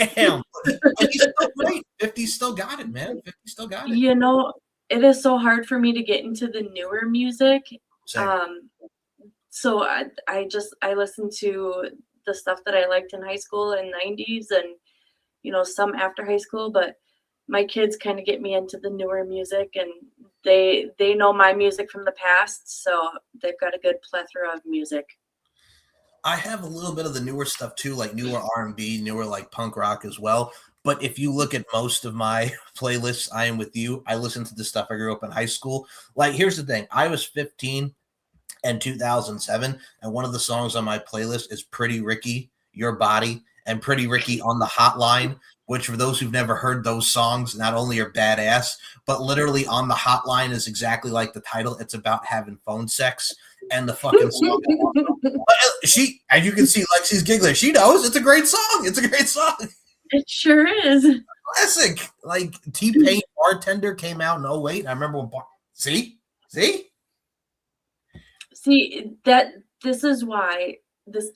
Speaker 2: he's still great. 50 still got it, man. 50 still got it.
Speaker 3: You know, it is so hard for me to get into the newer music.
Speaker 2: Same.
Speaker 3: So I listen to the stuff that I liked in high school and 90s and, you know, some after high school, but my kids kind of get me into the newer music, and they know my music from the past. So they've got a good plethora of music.
Speaker 2: I have a little bit of the newer stuff too, like newer R&B, newer like punk rock as well. But if you look at most of my playlists, I am with you. I listen to the stuff I grew up in high school. Like, here's the thing. I was 15 in 2007, and one of the songs on my playlist is Pretty Ricky, Your Body, and Pretty Ricky on the Hotline, which for those who've never heard those songs, not only are badass, but literally On the Hotline is exactly like the title. It's about having phone sex, and the fucking song. She, as you can see, Lexi's giggling. She knows. It's a great song. It's a great song.
Speaker 3: It sure is.
Speaker 2: Classic. Like, T-Pain Bartender came out in 08. I remember when See,
Speaker 3: that this is why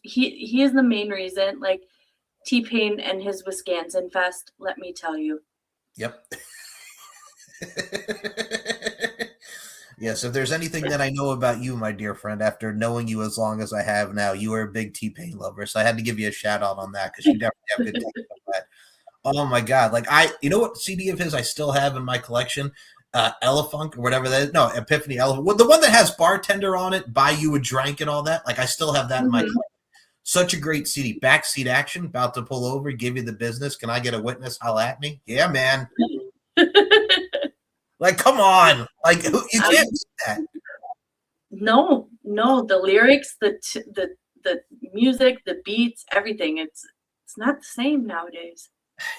Speaker 3: he is the main reason, like, T-Pain and his Wisconsin Fest, let me tell you.
Speaker 2: Yep. Yes, if there's anything that I know about you, my dear friend, after knowing you as long as I have now, you are a big T-Pain lover. So I had to give you a shout out on that because you definitely have good takes on that. Oh my God. Like, you know what CD of his I still have in my collection? Elefunk or whatever that is. No, Epiphany Elephant. Well, the one that has Bartender on it, Buy You a Drink and all that. Like, I still have that in my collection. Such a great CD. Backseat Action, about to pull over, give you the business. Can I get a witness? Holla at me. Yeah, man. Like, come on. Like, you can't do that.
Speaker 3: No, the lyrics, the music, the beats, everything. It's not the same nowadays.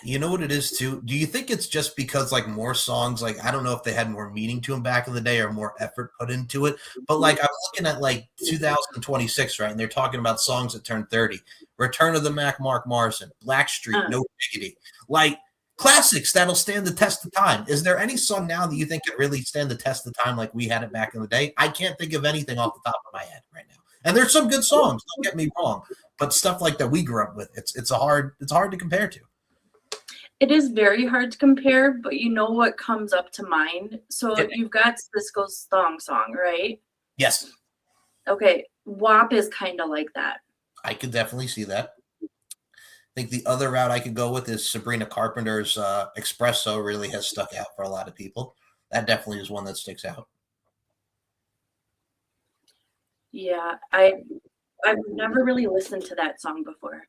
Speaker 2: You know what it is too? Do you think it's just because like more songs, like I don't know if they had more meaning to them back in the day or more effort put into it, but like I'm looking at like 2026, right? And they're talking about songs that turned 30. Return of the Mac, Mark Morrison, Blackstreet, No Diggity. Like classics that'll stand the test of time. Is there any song now that you think could really stand the test of time like we had it back in the day? I can't think of anything off the top of my head right now. And there's some good songs, don't get me wrong, but stuff like that we grew up with, it's hard to compare to.
Speaker 3: It is very hard to compare, but you know what comes up to mind? So you've got Cisco's Song, right?
Speaker 2: Yes.
Speaker 3: Okay, WAP is kind of like that.
Speaker 2: I could definitely see that. I think the other route I could go with is Sabrina Carpenter's Espresso really has stuck out for a lot of people. That definitely is one that sticks out.
Speaker 3: Yeah, I've never really listened to that song before.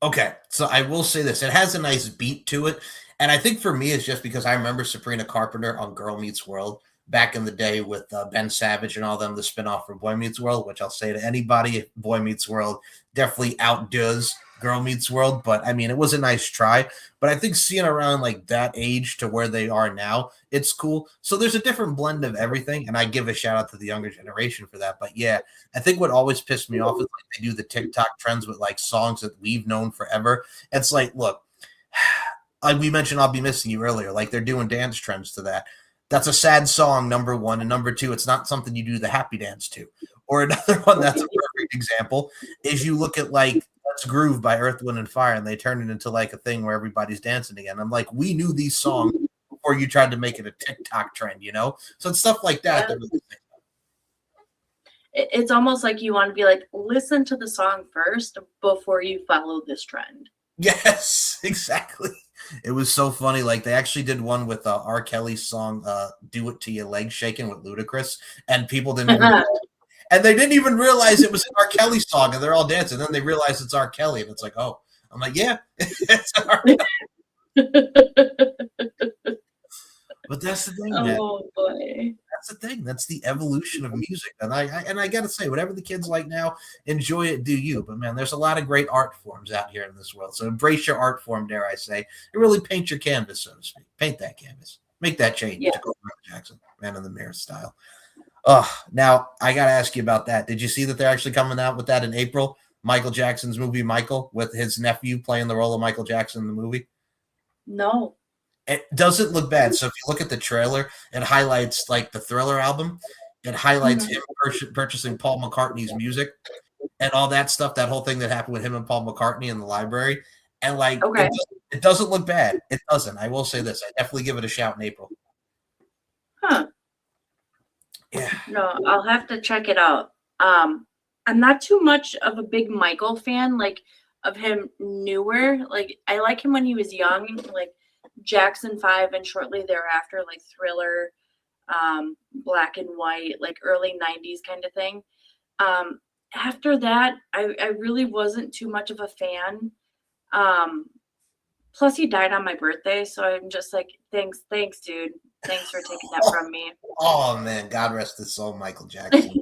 Speaker 2: Okay, so I will say this. It has a nice beat to it. And I think for me, it's just because I remember Sabrina Carpenter on Girl Meets World back in the day with Ben Savage and all them, the spinoff from Boy Meets World, which I'll say to anybody, Boy Meets World definitely outdoes Girl Meets World. But I mean, it was a nice try. But I think seeing around like that age to where they are now, it's cool. So there's a different blend of everything. And I give a shout out to the younger generation for that. But yeah, I think what always pissed me off is like they do the TikTok trends with like songs that we've known forever. It's like, look, like we mentioned, I'll Be Missing You earlier. Like they're doing dance trends to that. That's a sad song, number one. And number two, it's not something you do the happy dance to. Or another one that's a perfect example is you look at like Let's Groove by Earth, Wind, and Fire, and they turn it into like a thing where everybody's dancing again. I'm like, we knew these songs before you tried to make it a TikTok trend, you know? So it's stuff like that.
Speaker 3: It's almost like you want to be like, listen to the song first before you follow this trend.
Speaker 2: Yes, exactly. It was so funny. Like they actually did one with R. Kelly's song "Do It to Your Legs Shaking" with Ludacris, and people didn't even and they didn't even realize it was an R. Kelly song, and they're all dancing. Then they realize it's R. Kelly, and it's like, oh, I'm like, yeah, it's R. Kelly. But that's the thing, man.
Speaker 3: Oh boy.
Speaker 2: That's the thing. That's the evolution of music. And I gotta say, whatever the kids like now, enjoy it, do you. But man, there's a lot of great art forms out here in this world. So embrace your art form, dare I say. And really paint your canvas, so to speak. Paint that canvas. Make that change to go Michael Jackson, Man in the Mirror style. Now I gotta ask you about that. Did you see that they're actually coming out with that in April? Michael Jackson's movie Michael, with his nephew playing the role of Michael Jackson in the movie?
Speaker 3: No.
Speaker 2: It doesn't look bad. So if you look at the trailer, it highlights like the Thriller album. It highlights him purchasing Paul McCartney's music and all that stuff, that whole thing that happened with him and Paul McCartney in the library. And like, it doesn't look bad. It doesn't. I will say this. I definitely give it a shout in April.
Speaker 3: Huh.
Speaker 2: Yeah.
Speaker 3: No, I'll have to check it out. I'm not too much of a big Michael fan, like of him newer. Like I like him when he was young, like Jackson 5 and shortly thereafter, like Thriller, Black and White, like early 90s kind of thing. After that, I really wasn't too much of a fan. Plus he died on my birthday, so I'm just like, thanks, dude. Thanks for taking that from me.
Speaker 2: Oh man, God rest his soul, Michael Jackson.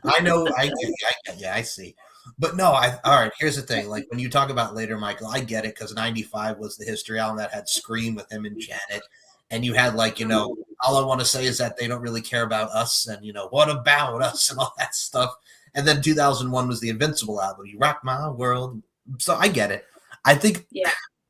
Speaker 2: I know, I see. But no, all right, here's the thing. Like when you talk about later Michael, I get it because 95 was the history album that had Scream with him and Janet. And you had like, all I want to say is that they don't really care about us and, what about us and all that stuff. And then 2001 was the Invincible album. You rock my world. So I get it. I think, you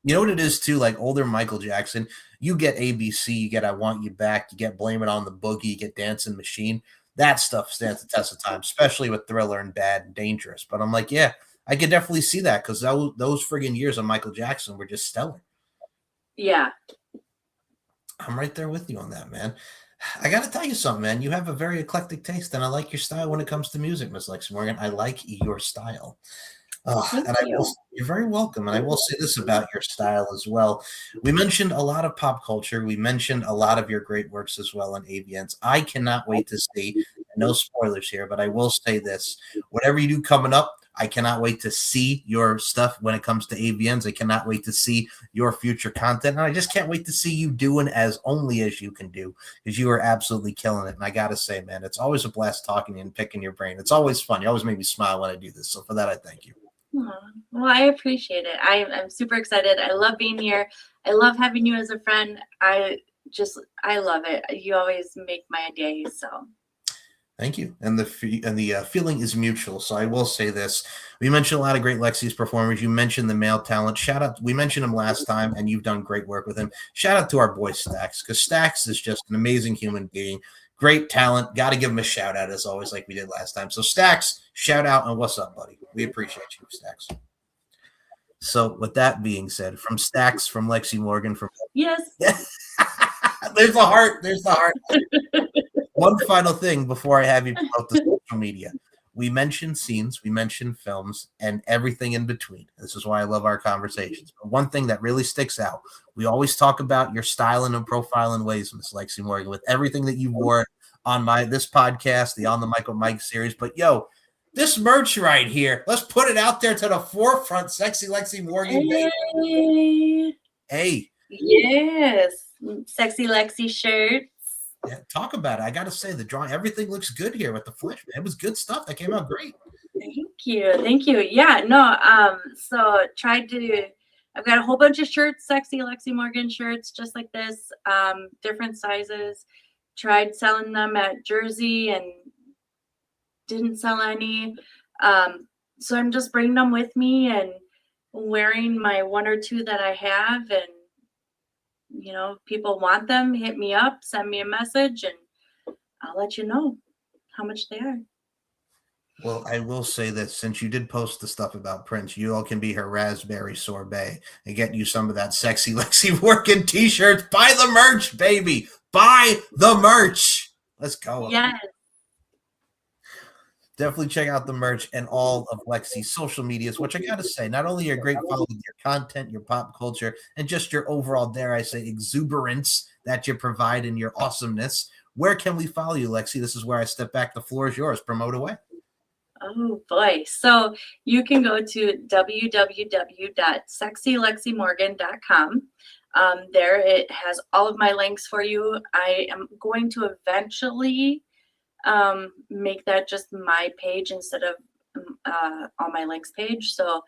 Speaker 2: know what it is too? Like older Michael Jackson, you get ABC, you get I Want You Back, you get Blame It on the Boogie, you get Dancing Machine. That stuff stands the test of time, especially with Thriller and Bad and Dangerous. But I'm like, yeah, I could definitely see that because those friggin' years of Michael Jackson were just stellar.
Speaker 3: Yeah.
Speaker 2: I'm right there with you on that, man. I got to tell you something, man. You have a very eclectic taste, and I like your style when it comes to music, Miss Lexy Morgan. I like your style. You're very welcome. And I will say this about your style as well. We mentioned a lot of pop culture. We mentioned a lot of your great works as well on AVNs. I cannot wait to see, no spoilers here, but I will say this. Whatever you do coming up, I cannot wait to see your stuff when it comes to AVNs. I cannot wait to see your future content. And I just can't wait to see you doing as only as you can do, because you are absolutely killing it. And I got to say, man, it's always a blast talking to you and picking your brain. It's always fun. You always make me smile when I do this. So for that, I thank you.
Speaker 3: Well, I appreciate it. I'm super excited. I love being here. I love having you as a friend. I love it. You always make my day. So
Speaker 2: thank you. And the feeling is mutual. So I will say this. We mentioned a lot of great Lexy's performers. You mentioned the male talent. Shout out. We mentioned him last time, and you've done great work with him. Shout out to our boy Stax, because Stax is just an amazing human being. Great talent. Got to give him a shout out, as always, like we did last time. So Stax, shout out, and what's up, buddy? We appreciate you, Stax. So with that being said, from Stax, from Lexy Morgan, from
Speaker 3: yes.
Speaker 2: There's the heart. There's the heart. One final thing before I have you promote the social media. We mentioned scenes, we mentioned films, and everything in between. This is why I love our conversations. But one thing that really sticks out, we always talk about your styling and profiling ways, Miss Lexy Morgan, with everything that you wore on this podcast, the On the Mic with Mike series. But yo, this merch right here, let's put it out there to the forefront. Sexy Lexy Morgan. Hey.
Speaker 3: Yes. Sexy Lexy shirts.
Speaker 2: Yeah, talk about it. I got to say, the drawing, everything looks good here with the flesh. It was good stuff. That came out great.
Speaker 3: Thank you. Yeah, no. So I've got a whole bunch of shirts, Sexy Lexy Morgan shirts, just like this, different sizes. Tried selling them at Jersey and didn't sell any. So I'm just bringing them with me and wearing my one or two that I have, and people want them, hit me up, send me a message, and I'll let you know how much they are.
Speaker 2: Well, I will say that since you did post the stuff about Prince, you all can be her raspberry sorbet and get you some of that Sexy Lexy Morgan t-shirts. Buy the merch, baby. Buy the merch. Let's go.
Speaker 3: Yes.
Speaker 2: Definitely check out the merch and all of Lexy's social medias, which I got to say, not only are great follow with your content, your pop culture, and just your overall, dare I say, exuberance that you provide in your awesomeness. Where can we follow you, Lexy? This is where I step back. The floor is yours. Promote away.
Speaker 3: Oh, boy. So you can go to www.sexylexymorgan.com. There it has all of my links for you. I am going to eventually make that just my page instead of on my links page. So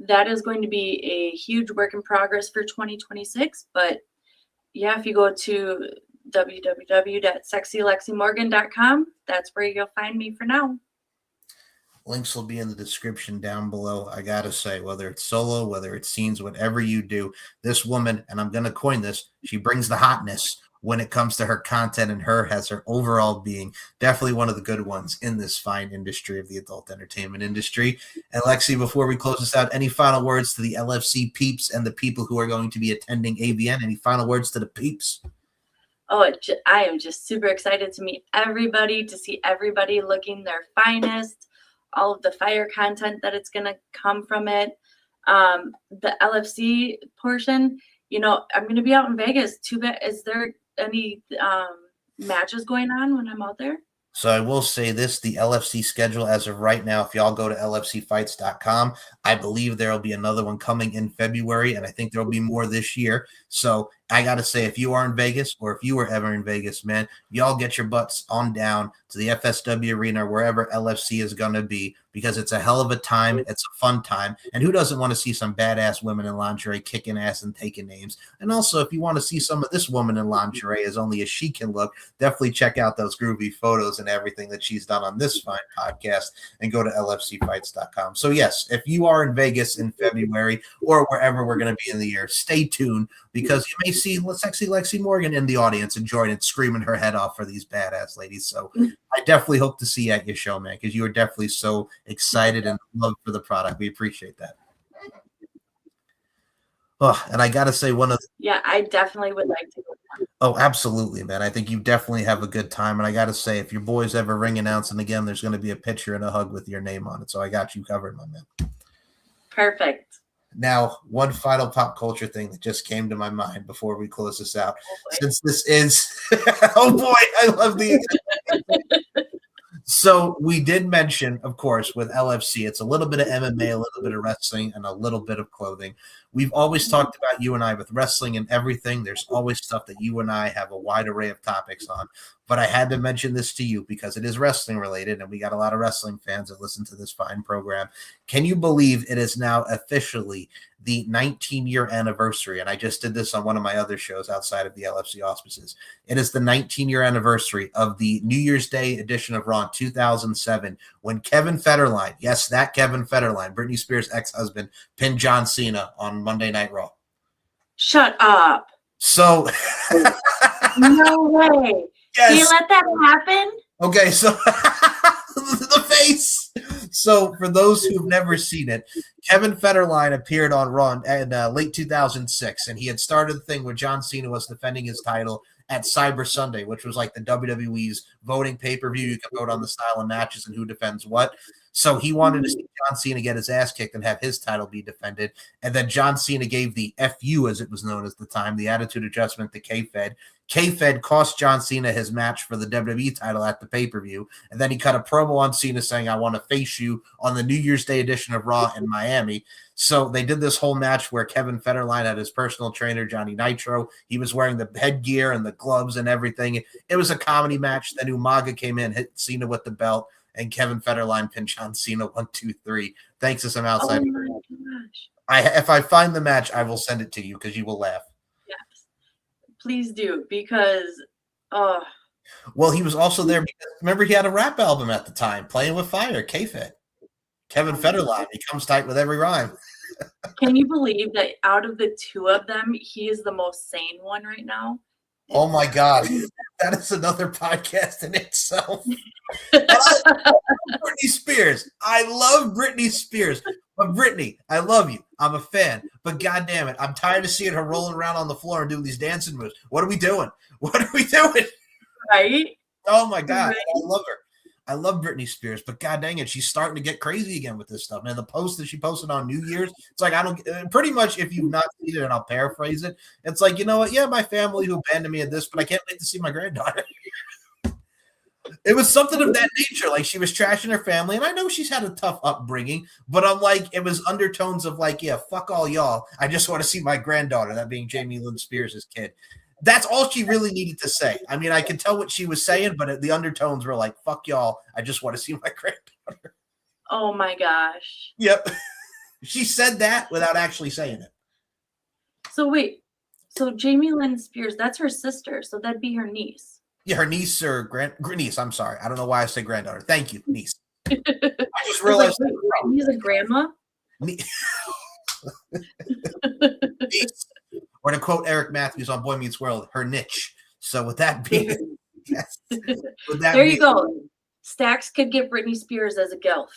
Speaker 3: that is going to be a huge work in progress for 2026. But yeah, if you go to www.sexylexymorgan.com, that's where you'll find me for now.
Speaker 2: Links will be in the description down below. I got to say, whether it's solo, whether it's scenes, whatever you do, this woman, and I'm going to coin this, she brings the hotness when it comes to her content, and her has her overall being definitely one of the good ones in this fine industry of the adult entertainment industry. And Lexy, before we close this out, any final words to the LFC peeps and the people who are going to be attending AVN? Any final words to the peeps?
Speaker 3: Oh, I am just super excited to meet everybody, to see everybody looking their finest, all of the fire content that it's going to come from it. The LFC portion, I'm going to be out in Vegas. Too bad. Is there any matches going on when I'm out there?
Speaker 2: So I will say this, the LFC schedule as of right now, if y'all go to lfcfights.com, I believe there will be another one coming in February, and I think there will be more this year. So I got to say, if you are in Vegas, or if you were ever in Vegas, man, y'all get your butts on down to the FSW Arena, wherever LFC is going to be, because it's a hell of a time. It's a fun time. And who doesn't want to see some badass women in lingerie kicking ass and taking names? And also, if you want to see some of this woman in lingerie as only as she can look, definitely check out those groovy photos and everything that she's done on this fine podcast, and go to lfcfights.com. So yes, if you are in Vegas in February, or wherever we're going to be in the year, stay tuned, because you may see Sexy Lexy Morgan in the audience enjoying it, screaming her head off for these badass ladies. So I definitely hope to see you at your show, man, because you are definitely so excited and love for the product. We appreciate that. Oh, and I got to say,
Speaker 3: yeah, I definitely would like to go.
Speaker 2: Oh, absolutely, man. I think you definitely have a good time. And I got to say, if your boys ever ring announcing again, there's going to be a picture and a hug with your name on it. So I got you covered, my man.
Speaker 3: Perfect.
Speaker 2: Now, one final pop culture thing that just came to my mind before we close this out. Since this is, oh boy, I love these. So we did mention, of course, with LFC, it's a little bit of MMA, a little bit of wrestling, and a little bit of clothing. We've always talked about you and I with wrestling and everything. There's always stuff that you and I have a wide array of topics on. But I had to mention this to you because it is wrestling related, and we got a lot of wrestling fans that listen to this fine program. Can you believe it is now officially the 19-year anniversary? And I just did this on one of my other shows outside of the LFC auspices. It is the 19-year anniversary of the New Year's Day edition of Raw in 2007 when Kevin Federline, yes, that Kevin Federline, Britney Spears' ex-husband, pinned John Cena on Monday Night Raw.
Speaker 3: Shut up.
Speaker 2: So
Speaker 3: no way.
Speaker 2: Yes.
Speaker 3: You let that happen?
Speaker 2: Okay, so the face. So for those who've never seen it, Kevin Federline appeared on Raw in late 2006, and he had started the thing where John Cena was defending his title at Cyber Sunday, which was like the WWE's voting pay-per-view. You can vote on the style of matches and who defends what. So he wanted to see John Cena get his ass kicked and have his title be defended. And then John Cena gave the FU, as it was known at the time, the attitude adjustment to K-Fed. K-Fed cost John Cena his match for the WWE title at the pay-per-view. And then he cut a promo on Cena saying, I want to face you on the New Year's Day edition of Raw in Miami. So they did this whole match where Kevin Federline had his personal trainer, Johnny Nitro. He was wearing the headgear and the gloves and everything. It was a comedy match. Then Umaga came in, hit Cena with the belt, and Kevin Federline pinned John Cena 1, 2, 3. Thanks to some outside.
Speaker 3: Oh my gosh.
Speaker 2: If I find the match, I will send it to you because you will laugh.
Speaker 3: Yes. Please do, because
Speaker 2: well, he was also there because remember he had a rap album at the time, Playing with Fire, K-Fed. Kevin Federline, he comes tight with every rhyme.
Speaker 3: Can you believe that out of the two of them, he is the most sane one right now?
Speaker 2: Oh my God. That is another podcast in itself. I love Britney Spears. I love Britney Spears. But Britney, I love you. I'm a fan. But God damn it, I'm tired of seeing her rolling around on the floor and doing these dancing moves. What are we doing? What are we doing?
Speaker 3: Right?
Speaker 2: Oh my God.
Speaker 3: Right?
Speaker 2: I love her. I love Britney Spears, but God dang it, she's starting to get crazy again with this stuff. Man, the post that she posted on New Year's, it's like, I don't pretty much, if you've not seen it, and I'll paraphrase it, it's like, you know what? Yeah, my family who abandoned me at this, but I can't wait to see my granddaughter. It was something of that nature. Like she was trashing her family, and I know she's had a tough upbringing, but I'm like, it was undertones of like, yeah, fuck all y'all. I just want to see my granddaughter, that being Jamie Lynn Spears' kid. That's all she really needed to say. I mean, I could tell what she was saying, but the undertones were like, fuck y'all. I just want to see my granddaughter.
Speaker 3: Oh my gosh.
Speaker 2: Yep. She said that without actually saying it.
Speaker 3: So wait. So Jamie Lynn Spears, that's her sister. So that'd be her niece.
Speaker 2: Yeah, her niece or niece. I'm sorry. I don't know why I said granddaughter. Thank you, niece. I just
Speaker 3: realized
Speaker 2: he's
Speaker 3: a grandma.
Speaker 2: Niece. Or to quote Eric Matthews on Boy Meets World, her niche. So with that being, yes, with that
Speaker 3: there you go. Stax could get Britney Spears as a gilf.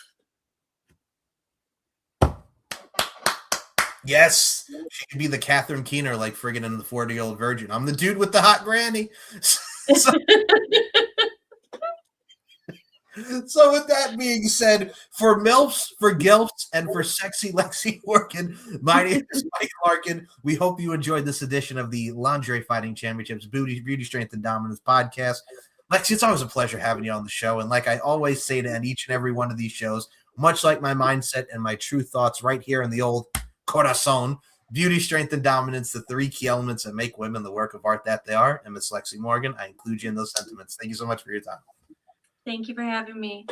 Speaker 2: Yes, she could be the Catherine Keener, like friggin' in the 40-Year-Old Virgin. I'm the dude with the hot granny. So with that being said, for MILFs, for GILFs, and for sexy Lexy Morgan, my name is Mike Larkin. We hope you enjoyed this edition of the Lingerie Fighting Championships Beauty, Strength, and Dominance podcast. Lexy, it's always a pleasure having you on the show. And like I always say to end each and every one of these shows, much like my mindset and my true thoughts right here in the old corazon, beauty, strength, and dominance, the three key elements that make women the work of art that they are. And Miss Lexy Morgan, I include you in those sentiments. Thank you so much for your time.
Speaker 3: Thank you for having me.